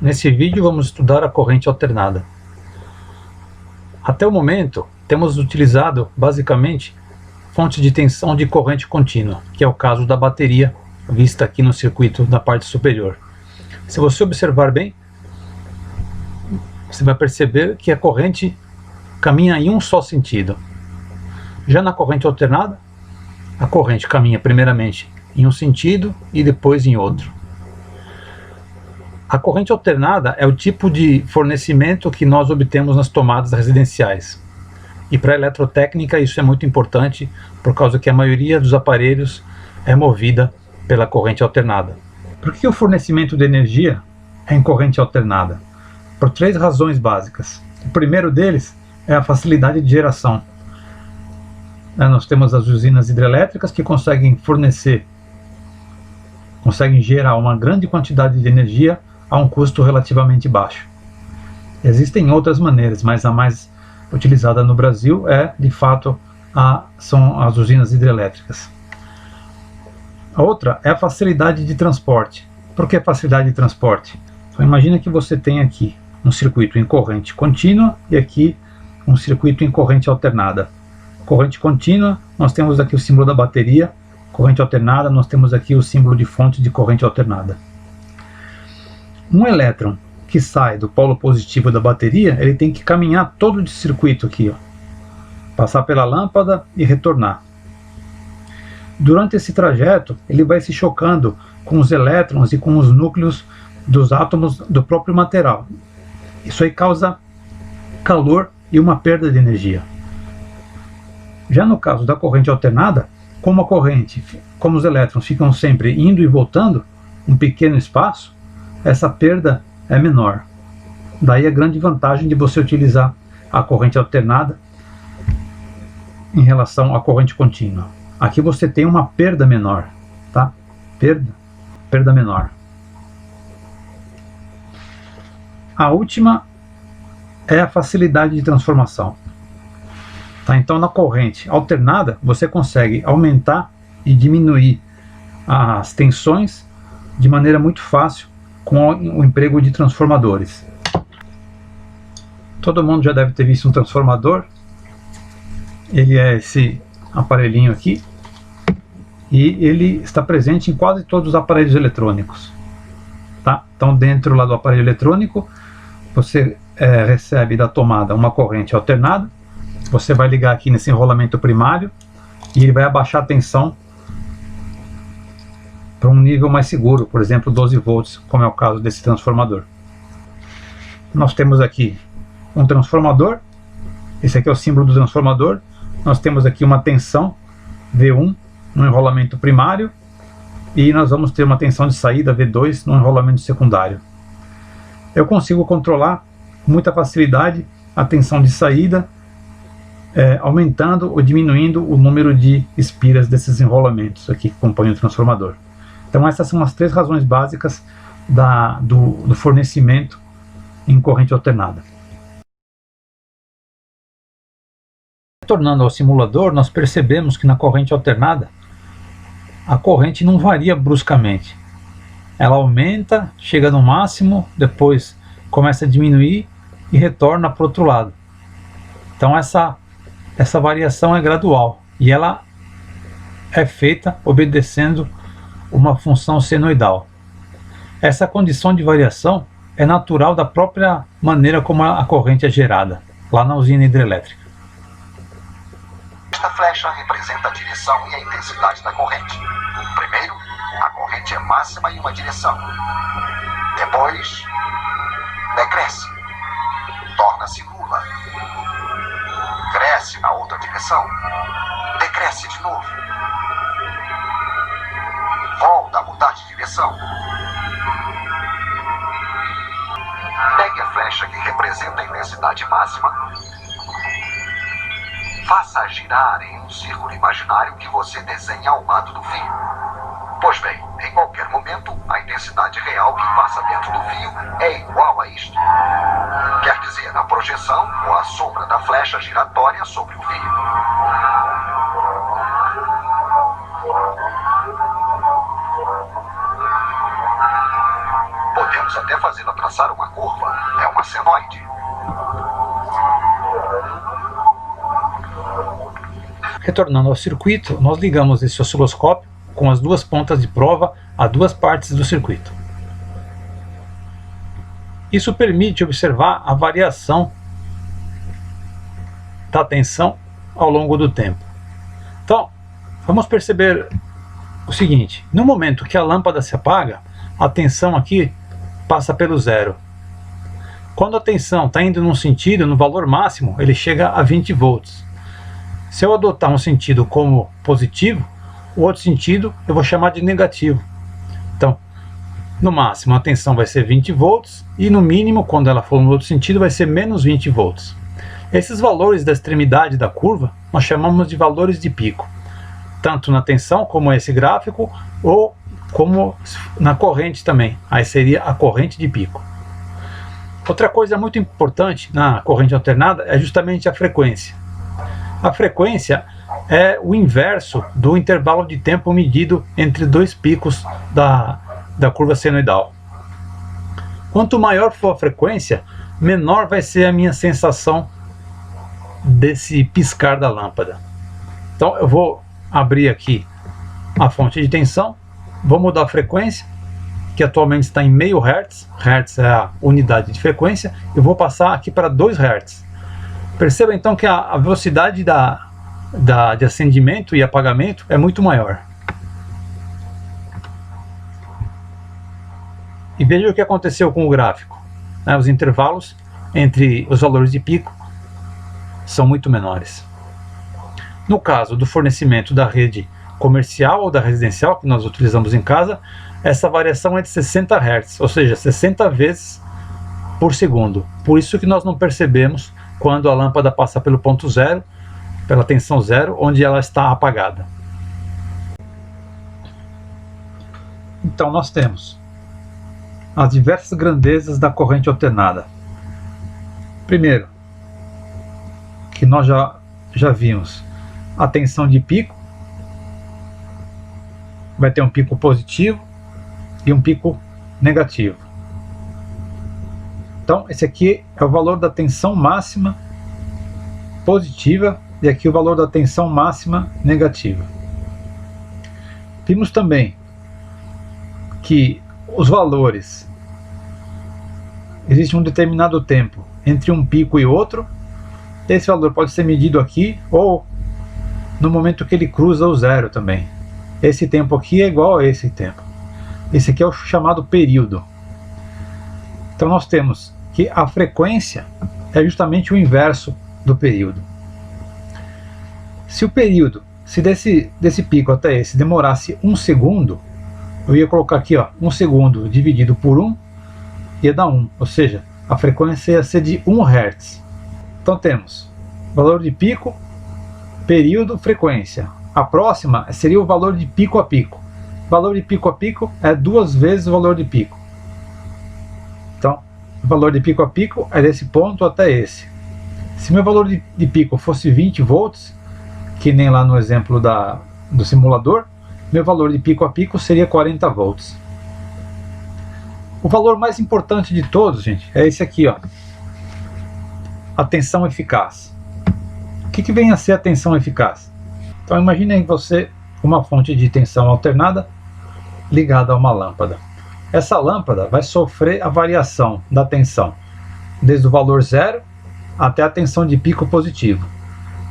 Nesse vídeo vamos estudar a corrente alternada. Até o momento, temos utilizado basicamente fontes de tensão de corrente contínua, que é o caso da bateria, vista aqui no circuito da parte superior. Se você observar bem, você vai perceber que a corrente caminha em um só sentido. Já na corrente alternada, a corrente caminha primeiramente em um sentido e depois em outro. A corrente alternada é o tipo de fornecimento que nós obtemos nas tomadas residenciais. E para a eletrotécnica isso é muito importante, por causa que a maioria dos aparelhos é movida pela corrente alternada. Por que o fornecimento de energia é em corrente alternada? Por três razões básicas. O primeiro deles é a facilidade de geração. Nós temos as usinas hidrelétricas que conseguem gerar uma grande quantidade de energia a um custo relativamente baixo. Existem outras maneiras, mas a mais utilizada no Brasil de fato, são as usinas hidrelétricas. A outra é a facilidade de transporte. Por que facilidade de transporte? Então, imagina que você tem aqui um circuito em corrente contínua e aqui um circuito em corrente alternada. Corrente contínua, nós temos aqui o símbolo da bateria. Corrente alternada, nós temos aqui o símbolo de fonte de corrente alternada. Um elétron que sai do polo positivo da bateria, ele tem que caminhar todo esse circuito aqui, ó, passar pela lâmpada e retornar. Durante esse trajeto, ele vai se chocando com os elétrons e com os núcleos dos átomos do próprio material. Isso aí causa calor e uma perda de energia. Já no caso da corrente alternada, como os elétrons ficam sempre indo e voltando, um pequeno espaço, essa perda é menor. Daí a grande vantagem de você utilizar a corrente alternada em relação à corrente contínua. Aqui você tem uma perda menor, tá? Perda menor. A última é a facilidade de transformação. Tá? Então, na corrente alternada, você consegue aumentar e diminuir as tensões de maneira muito fácil com o emprego de transformadores. Todo mundo já deve ter visto um transformador. Ele é esse aparelhinho aqui e ele está presente em quase todos os aparelhos eletrônicos. Tá? Então, dentro lá do aparelho eletrônico, você recebe da tomada uma corrente alternada. Você vai ligar aqui nesse enrolamento primário e ele vai abaixar a tensão para um nível mais seguro, por exemplo 12 volts, como é o caso desse transformador. Nós temos aqui um transformador, esse aqui é o símbolo do transformador. Nós temos aqui uma tensão V1 no enrolamento primário e nós vamos ter uma tensão de saída V2 no enrolamento secundário. Eu consigo controlar com muita facilidade a tensão de saída, aumentando ou diminuindo o número de espiras desses enrolamentos aqui que compõem o transformador. Então essas são as três razões básicas do fornecimento em corrente alternada. Retornando ao simulador, nós percebemos que na corrente alternada a corrente não varia bruscamente. Ela aumenta, chega no máximo, depois começa a diminuir e retorna para o outro lado. Então essa variação é gradual e ela é feita obedecendo uma função senoidal. Essa condição de variação é natural da própria maneira como a corrente é gerada, lá na usina hidrelétrica. Esta flecha representa a direção e a intensidade da corrente. Primeiro, a corrente é máxima em uma direção. Depois, decresce, torna-se nula. Cresce na outra direção, decresce de novo. Volta a mudar de direção. Pegue a flecha que representa a intensidade máxima. Faça girar em um círculo imaginário que você desenha ao lado do fio. Pois bem, em qualquer momento, a intensidade real que passa dentro do fio é igual a isto. Quer dizer, na projeção ou a sombra da flecha giratória sobre o fio. Podemos metros até fazê-la traçar uma curva. É uma senoide. Retornando ao circuito, nós ligamos esse osciloscópio com as duas pontas de prova a duas partes do circuito. Isso permite observar a variação da tensão ao longo do tempo. Então, vamos perceber o seguinte: no momento que a lâmpada se apaga, a tensão aqui passa pelo zero. Quando a tensão está indo num sentido, no valor máximo, ele chega a 20 volts. Se eu adotar um sentido como positivo, o outro sentido eu vou chamar de negativo. Então, no máximo a tensão vai ser 20 volts e no mínimo, quando ela for no outro sentido, vai ser menos 20 volts. Esses valores da extremidade da curva nós chamamos de valores de pico, tanto na tensão, como esse gráfico, ou como na corrente também. Aí seria a corrente de pico. Outra coisa muito importante na corrente alternada é justamente a frequência. A frequência é o inverso do intervalo de tempo medido entre dois picos da curva senoidal. Quanto maior for a frequência, menor vai ser a minha sensação desse piscar da lâmpada. Então eu vou abrir aqui a fonte de tensão, vou mudar a frequência, que atualmente está em meio Hz, Hz é a unidade de frequência, eu vou passar aqui para 2 Hz. Perceba então que a velocidade de acendimento e apagamento é muito maior. E veja o que aconteceu com o gráfico. Os intervalos entre os valores de pico são muito menores. No caso do fornecimento da rede comercial ou da residencial, que nós utilizamos em casa, essa variação é de 60 Hz, ou seja, 60 vezes por segundo. Por isso que nós não percebemos quando a lâmpada passa pelo ponto zero, pela tensão zero, onde ela está apagada. Então nós temos as diversas grandezas da corrente alternada. Primeiro, que nós já vimos, a tensão de pico vai ter um pico positivo e um pico negativo. Então esse aqui é o valor da tensão máxima positiva e aqui o valor da tensão máxima negativa. Vimos também que os valores, existe um determinado tempo entre um pico e outro. Esse valor pode ser medido aqui ou no momento que ele cruza o zero também. Esse tempo aqui é igual a esse tempo. Esse aqui é o chamado período. Então nós temos que a frequência é justamente o inverso do período. Se o período, se desse pico até esse demorasse 1 segundo, eu ia colocar aqui 1 segundo dividido por 1 ia dar 1, ou seja, a frequência ia ser de 1 Hz. Então temos valor de pico, período, frequência. A próxima seria o valor de pico a pico. O valor de pico a pico é 2 vezes o valor de pico. Então, o valor de pico a pico é desse ponto até esse. Se meu valor de pico fosse 20 volts, que nem lá no exemplo do simulador, meu valor de pico a pico seria 40 volts. O valor mais importante de todos, gente, é esse aqui, a tensão eficaz. O que vem a ser a tensão eficaz? Então imaginem você uma fonte de tensão alternada ligada a uma lâmpada. Essa lâmpada vai sofrer a variação da tensão desde o valor zero até a tensão de pico positivo.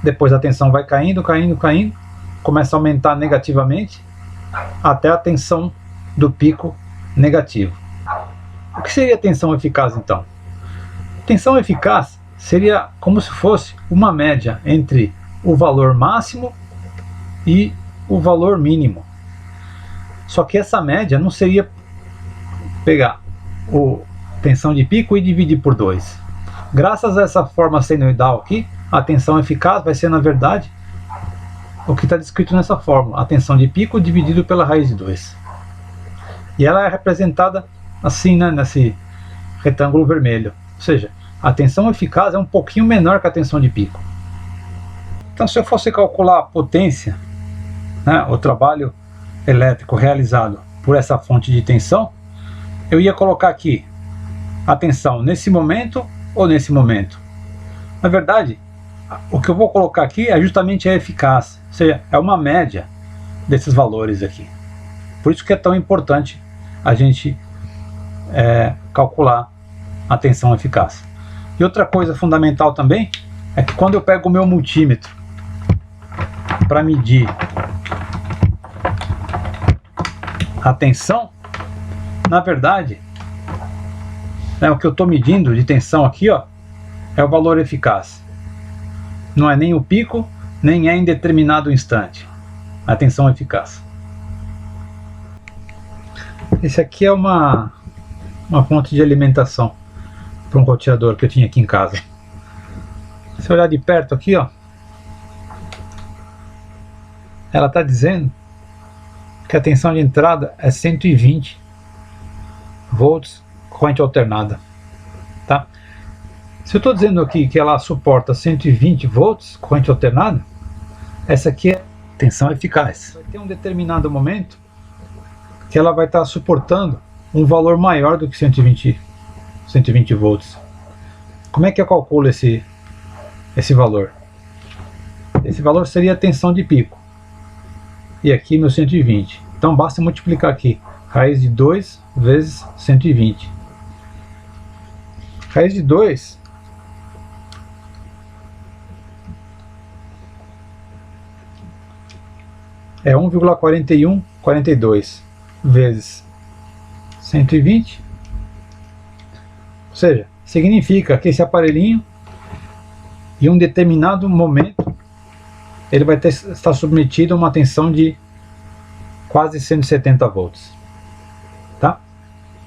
Depois a tensão vai caindo, caindo, caindo, começa a aumentar negativamente até a tensão do pico negativo. O que seria a tensão eficaz então? Tensão eficaz seria como se fosse uma média entre o valor máximo e o valor mínimo. Só que essa média não seria pegar a tensão de pico e dividir por 2. Graças a essa forma senoidal aqui, a tensão eficaz vai ser, na verdade, o que está descrito nessa fórmula, a tensão de pico dividido pela raiz de 2. E ela é representada assim, nesse retângulo vermelho. Ou seja, a tensão eficaz é um pouquinho menor que a tensão de pico. Então, se eu fosse calcular a potência, o trabalho elétrico realizado por essa fonte de tensão, eu ia colocar aqui a tensão nesse momento ou nesse momento? Na verdade, o que eu vou colocar aqui é justamente a eficácia, ou seja, é uma média desses valores aqui. Por isso que é tão importante a gente calcular a tensão eficácia. E outra coisa fundamental também é que quando eu pego o meu multímetro para medir a tensão, na verdade, o que eu estou medindo de tensão aqui, ó, é o valor eficaz. Não é nem o pico, nem é em determinado instante. A tensão eficaz. Esse aqui é uma fonte de alimentação para um roteador que eu tinha aqui em casa. Se olhar de perto aqui, ó, ela está dizendo que a tensão de entrada é 120 volts corrente alternada, tá? Se eu estou dizendo aqui que ela suporta 120 volts corrente alternada, essa aqui é tensão eficaz. Vai ter um determinado momento que ela vai estar suportando um valor maior do que 120 volts. Como é que eu calculo esse valor? Esse valor seria a tensão de pico. E aqui meu 120. Então basta multiplicar aqui raiz de 2 vezes 120. Raiz de 2 é 1,4142 vezes 120. Ou seja, significa que esse aparelhinho, em um determinado momento, ele vai estar submetido a uma tensão de quase 170 volts.